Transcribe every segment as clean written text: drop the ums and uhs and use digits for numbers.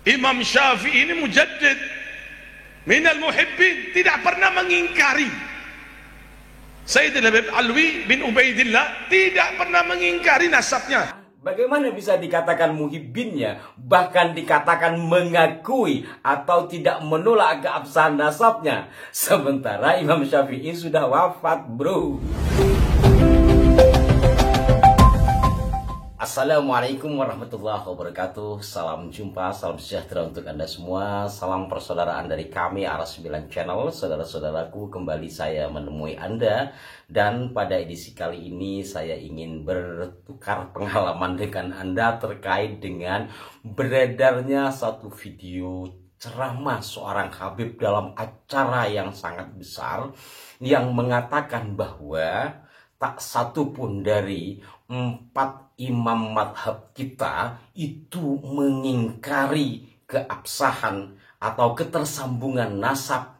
Imam Syafi'i ini mujaddid minal muhibbin, tidak pernah mengingkari. Sayyidina Alwi bin Ubaidillah tidak pernah mengingkari nasabnya. Bagaimana bisa dikatakan muhibbinnya, bahkan dikatakan mengakui atau tidak menolak keabsahan nasabnya, sementara Imam Syafi'i sudah wafat, bro. Assalamualaikum warahmatullahi wabarakatuh. Salam jumpa, salam sejahtera untuk Anda semua. Salam persaudaraan dari kami Ara9 Channel. Saudara-saudaraku, kembali saya menemui Anda. Dan pada edisi kali ini saya ingin bertukar pengalaman dengan Anda terkait dengan beredarnya satu video ceramah seorang Habib dalam acara yang sangat besar, yang mengatakan bahwa tak satu pun dari 4 imam madhab kita itu mengingkari keabsahan atau ketersambungan nasab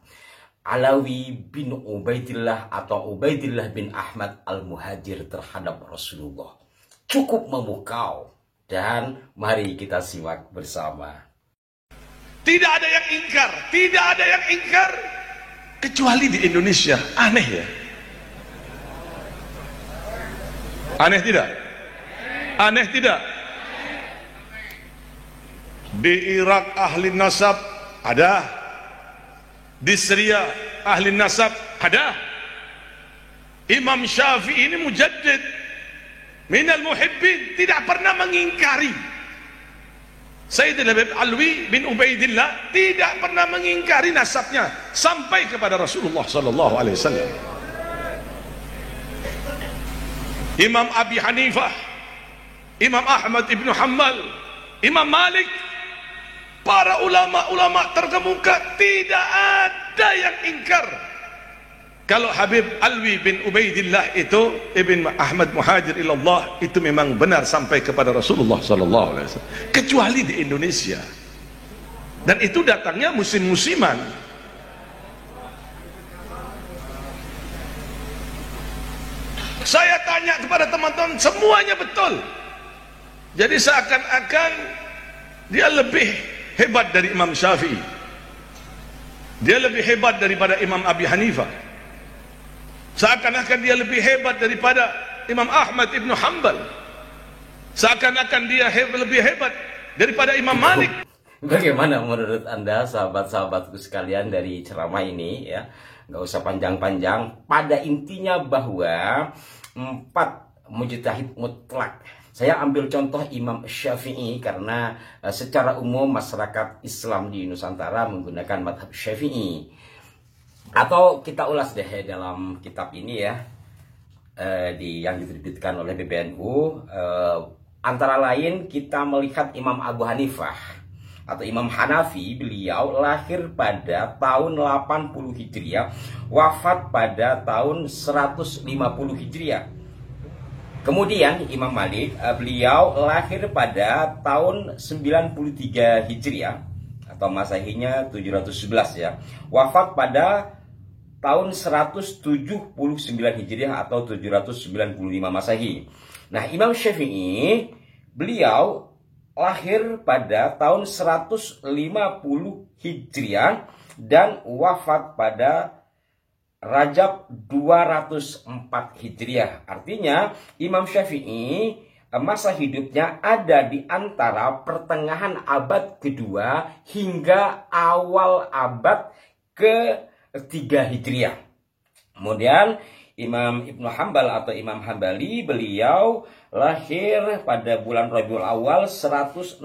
Alawi bin Ubaidillah atau Ubaidillah bin Ahmad al-Muhajir terhadap Rasulullah. Cukup memukau, dan mari kita simak bersama. Tidak ada yang ingkar, tidak ada yang ingkar kecuali di Indonesia. Aneh ya? Aneh tidak? Aneh tidak? Di Irak ahli nasab ada, di Syria ahli nasab ada. Imam Syafi'i ini mujaddid minal muhibbin, tidak pernah mengingkari. Sayyidina Alwi bin Ubaidillah tidak pernah mengingkari nasabnya sampai kepada Rasulullah sallallahu alaihi wasallam. Imam Abi Hanifah, Imam Ahmad ibn Hanbal, Imam Malik, para ulama-ulama terkemuka, tidak ada yang ingkar kalau Habib Alwi bin Ubaidillah itu Ibn Ahmad Muhajir ilallah itu memang benar sampai kepada Rasulullah sallallahu alaihi wasallam, kecuali di Indonesia. Dan itu datangnya musim-musiman. Saya tanya kepada teman-teman, semuanya betul. Jadi seakan-akan dia lebih hebat dari Imam Syafi'i, dia lebih hebat daripada Imam Abi Hanifah, seakan-akan dia lebih hebat daripada Imam Ahmad ibn Hanbal, seakan-akan dia lebih hebat daripada Imam Malik. Bagaimana menurut Anda, sahabat-sahabatku sekalian, dari ceramah ini ya? Nggak usah panjang-panjang. Pada intinya bahwa 4 mujtahid mutlak. Saya ambil contoh Imam Syafi'i karena secara umum masyarakat Islam di Nusantara menggunakan madhab Syafi'i. Atau kita ulas deh dalam kitab ini ya, yang diterbitkan oleh PBNU. Antara lain kita melihat Imam Abu Hanifah atau Imam Hanafi, beliau lahir pada tahun 80 Hijriah, wafat pada tahun 150 Hijriah. Kemudian Imam Malik, beliau lahir pada tahun 93 Hijriah atau Masehinya 711 ya, wafat pada tahun 179 Hijriah atau 795 Masehi. Nah, Imam Syafi'i, beliau lahir pada tahun 150 Hijriah dan wafat pada Rajab 204 Hijriah. Artinya Imam Syafi'i masa hidupnya ada di antara pertengahan abad kedua hingga awal abad ke-3 Hijriah. Kemudian Imam Ibnu Hanbal atau Imam Hambali, beliau lahir pada bulan Rabiul Awal 164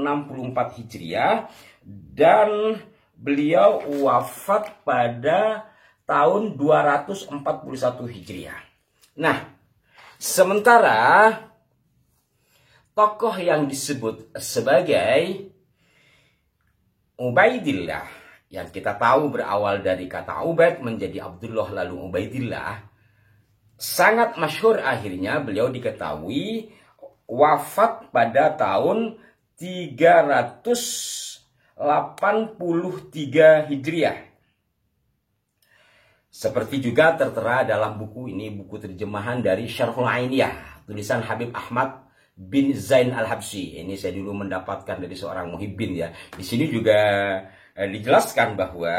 Hijriah dan beliau wafat pada tahun 241 Hijriah. Nah, sementara tokoh yang disebut sebagai Ubaidillah, yang kita tahu berawal dari kata Ubaid menjadi Abdullah lalu Ubaidillah, sangat masyhur. Akhirnya beliau diketahui wafat pada tahun 383 Hijriah. Seperti juga tertera dalam buku ini, buku terjemahan dari Syarhul Ainiyah, tulisan Habib Ahmad bin Zain Al-Habsyi. Ini saya dulu mendapatkan dari seorang muhibbin ya. Di sini juga dijelaskan bahwa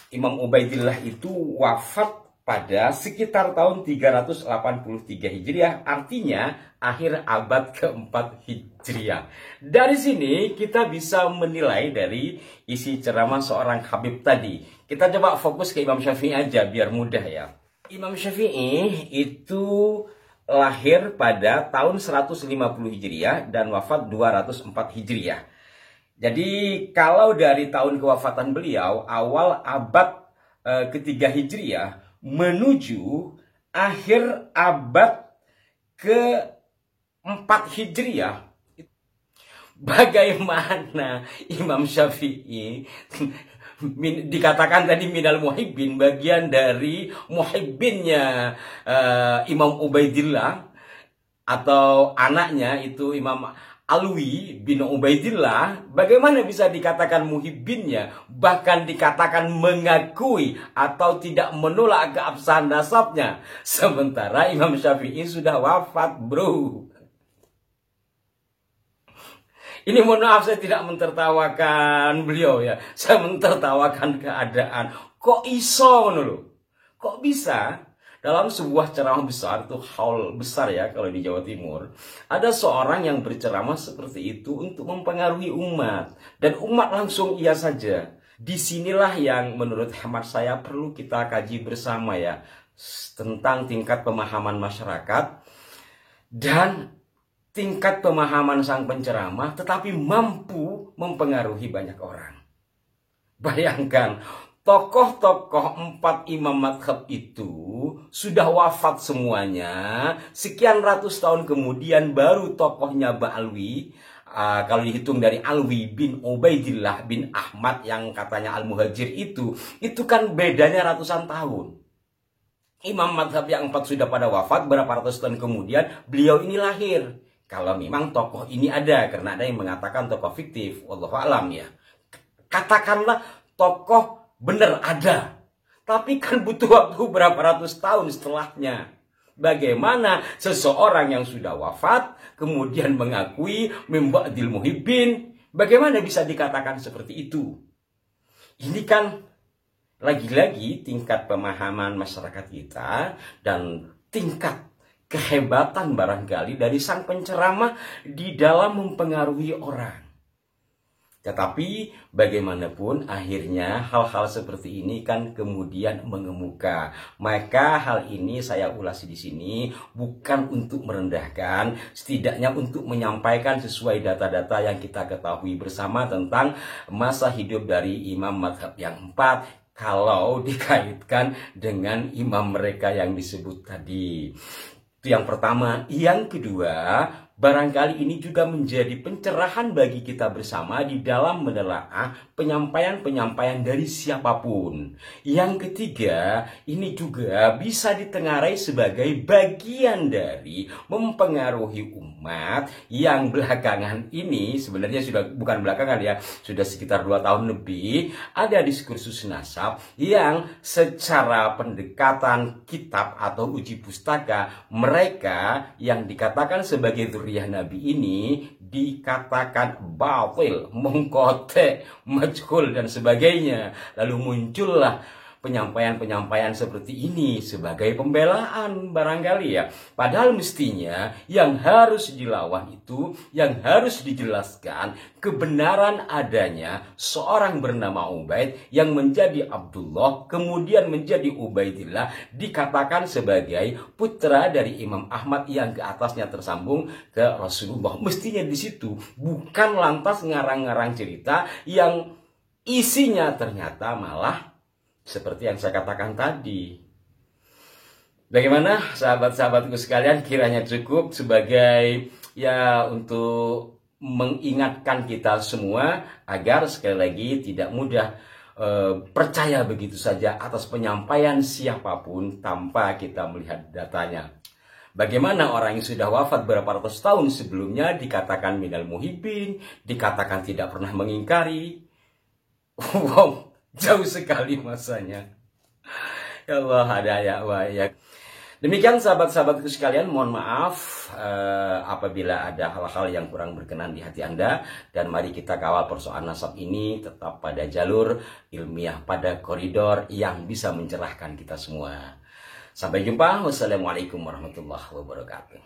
Imam Ubaidillah itu wafat pada sekitar tahun 383 Hijriah, artinya akhir abad keempat Hijriah. Dari sini kita bisa menilai dari isi ceramah seorang Habib tadi. Kita coba fokus ke Imam Syafi'i aja biar mudah ya. Imam Syafi'i itu lahir pada tahun 150 Hijriah dan wafat 204 Hijriah. Jadi kalau dari tahun kewafatan beliau awal abad ketiga Hijriah menuju akhir abad ke-4 Hijriah, bagaimana Imam Syafi'i dikatakan tadi minal muhibbin, bagian dari muhibbinnya Imam Ubaidillah atau anaknya itu Imam Alwi bin Ubaidillah, bagaimana bisa dikatakan muhibbinnya, bahkan dikatakan mengakui atau tidak menolak keabsahan nasabnya, sementara Imam Syafi'i sudah wafat, bro. Ini mohon maaf, saya tidak mentertawakan beliau ya, saya mentertawakan keadaan. Kok iso loh? Kok bisa? Dalam sebuah ceramah besar, itu haul besar ya kalau di Jawa Timur, ada seorang yang berceramah seperti itu untuk mempengaruhi umat. Dan umat langsung iya saja. Disinilah yang menurut hemat saya perlu kita kaji bersama ya, tentang tingkat pemahaman masyarakat dan tingkat pemahaman sang penceramah, tetapi mampu mempengaruhi banyak orang. Bayangkan, tokoh-tokoh 4 imam madhab itu sudah wafat semuanya. Sekian ratus tahun kemudian baru tokohnya Ba'alwi. Kalau dihitung dari Alwi bin Ubaidillah bin Ahmad yang katanya Al-Muhajir itu kan bedanya ratusan tahun. Imam madhab yang 4 sudah pada wafat, berapa ratus tahun kemudian beliau ini lahir. Kalau memang tokoh ini ada, karena ada yang mengatakan tokoh fiktif, wallahu alam ya. Katakanlah tokoh benar ada, tapi kan butuh waktu berapa ratus tahun setelahnya. Bagaimana seseorang yang sudah wafat kemudian mengakui memba'dil muhibbin, bagaimana bisa dikatakan seperti itu? Ini kan lagi-lagi tingkat pemahaman masyarakat kita dan tingkat kehebatan barangkali dari sang penceramah di dalam mempengaruhi orang. Tetapi bagaimanapun akhirnya hal-hal seperti ini kan kemudian mengemuka. Maka hal ini saya ulas di sini bukan untuk merendahkan, setidaknya untuk menyampaikan sesuai data-data yang kita ketahui bersama tentang masa hidup dari imam madhab yang 4 kalau dikaitkan dengan imam mereka yang disebut tadi. Itu yang pertama. Yang kedua, barangkali ini juga menjadi pencerahan bagi kita bersama di dalam menelaah penyampaian-penyampaian dari siapapun. Yang ketiga, ini juga bisa ditengarai sebagai bagian dari mempengaruhi umat yang belakangan ini, sebenarnya sudah bukan belakangan ya, sudah sekitar 2 tahun lebih, ada diskursus nasab yang secara pendekatan kitab atau uji pustaka, mereka yang dikatakan sebagai dzurriyyah Nabi ini dikatakan batil, mengkotek, majhul dan sebagainya. Lalu muncullah penyampaian-penyampaian seperti ini sebagai pembelaan barangkali ya. Padahal mestinya yang harus dilawan itu, yang harus dijelaskan kebenaran adanya seorang bernama Ubaid yang menjadi Abdullah, kemudian menjadi Ubaidillah, dikatakan sebagai putra dari Imam Ahmad yang ke atasnya tersambung ke Rasulullah. Mestinya di situ, bukan lantas ngarang-ngarang cerita yang isinya ternyata malah seperti yang saya katakan tadi. Bagaimana sahabat-sahabatku sekalian, kiranya cukup sebagai ya untuk mengingatkan kita semua agar sekali lagi tidak mudah percaya begitu saja atas penyampaian siapapun tanpa kita melihat datanya. Bagaimana orang yang sudah wafat berapa ratus tahun sebelumnya dikatakan minal muhibbin, dikatakan tidak pernah mengingkari. Wow, jauh sekali masanya. Ya Allah, ada ya. Demikian sahabat-sahabatku sekalian, mohon maaf apabila ada hal-hal yang kurang berkenan di hati Anda, dan mari kita kawal persoalan nasab ini tetap pada jalur ilmiah, pada koridor yang bisa mencerahkan kita semua. Sampai jumpa. Wassalamualaikum warahmatullahi wabarakatuh.